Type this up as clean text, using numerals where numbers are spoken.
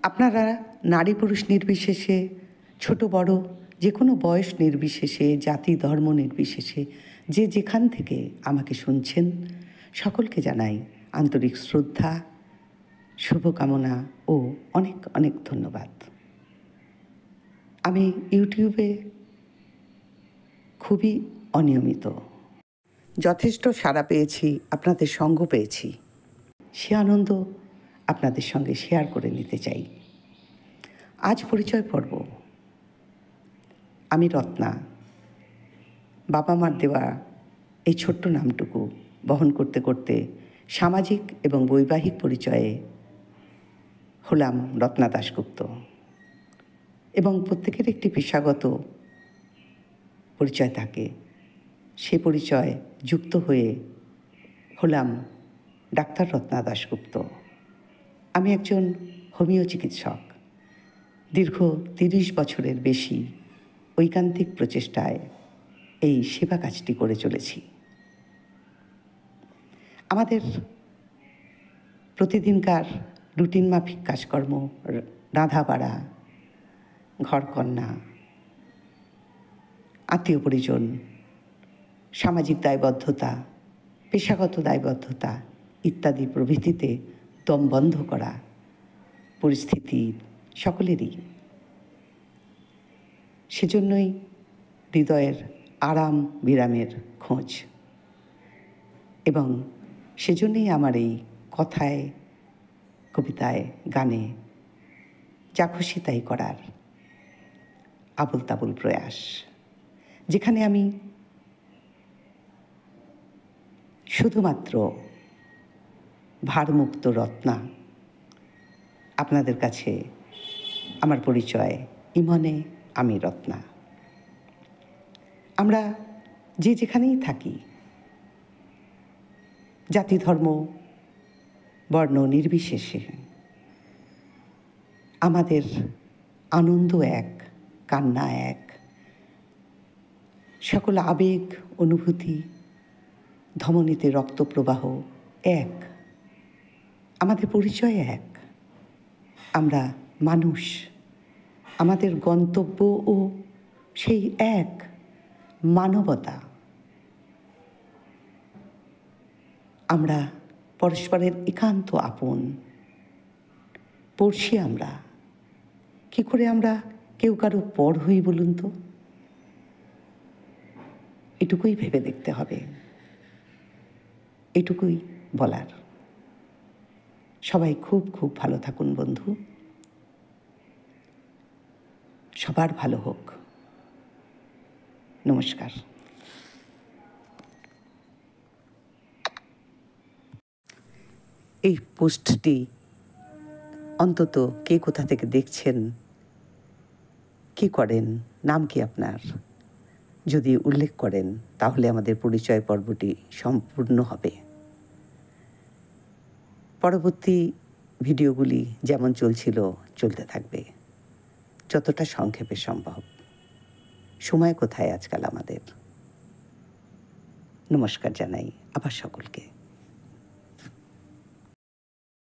আপনারা নারী পুরুষ নির্বিশেষে, ছোট বড় যে কোনো বয়স নির্বিশেষে, জাতি ধর্ম নির্বিশেষে যে যেখান থেকে আমাকে শুনছেন, সকলকে জানাই আন্তরিক শ্রদ্ধা, শুভকামনা ও অনেক অনেক ধন্যবাদ। আমি ইউটিউবে খুবই অনিয়মিত, যথেষ্ট সাড়া পেয়েছি, আপনাদের সঙ্গ পেয়েছি, সে আনন্দ আপনাদের সঙ্গে শেয়ার করে নিতে চাই। আজ পরিচয় পর্ব। আমি রত্না। বাবা মার দেওয়া এই ছোট্ট নামটুকু বহন করতে করতে সামাজিক এবং বৈবাহিক পরিচয়ে হলাম রত্না দাশগুপ্ত, এবং প্রত্যেকের একটি পেশাগত পরিচয় থাকে। সে পরিচয় যুক্ত হয়ে হলাম ডাক্তার রত্না দাশগুপ্ত। আমি একজন হোমিও চিকিৎসক। দীর্ঘ 30 বছরের বেশি ঐকান্তিক প্রচেষ্টায় এই সেবা কাজটি করে চলেছি। আমাদের প্রতিদিনকার রুটিন মাফিক কাজকর্ম, রাঁধা বাড়া, ঘরকন্না, আত্মীয় পরিজন, সামাজিক দায়বদ্ধতা, পেশাগত দায়বদ্ধতা ইত্যাদি প্রভৃতিতে দম বন্ধ করা পরিস্থিতি সকলেরই। সেজন্যই হৃদয়ের আরাম বিরামের খোঁজ, এবং সেজন্যই আমার এই কথায়, কবিতায়, গানে যা খুশি তাই করার আবল তাবল প্রয়াস, যেখানে আমি শুধুমাত্র ভারমুক্ত রত্না। আপনাদের কাছে আমার পরিচয় ইমনে আমি রত্না। আমরা যে যেখানেই থাকি, জাতি ধর্ম বর্ণ নির্বিশেষে, আমাদের আনন্দ এক, কান্না এক, সকল আবেগ অনুভূতি, ধমনীতে রক্তপ্রবাহ এক, আমাদের পরিচয় এক। আমরা মানুষ, আমাদের গন্তব্য ও সেই এক, মানবতা। আমরা পরস্পরের একান্ত আপন পড়শি। আমরা কি করে আমরা কেউ কারো পর হই বলুন তো? এটুকুই ভেবে দেখতে হবে, এটুকুই বলার। সবাই খুব খুব ভালো থাকুন বন্ধু, সবার ভালো হোক। নমস্কার। এই পোস্টটি অন্তত কে কোথা থেকে দেখছেন, কি করেন, নাম কি আপনার, যদি উল্লেখ করেন তাহলে আমাদের পরিচয় পর্বটি সম্পূর্ণ হবে। পরবর্তী ভিডিওগুলি যেমন চলছিল চলতে থাকবে, যতটা সংক্ষেপে সম্ভব। সময় কোথায় আজকাল আমাদের? নমস্কার জানাই আবার সকলকে।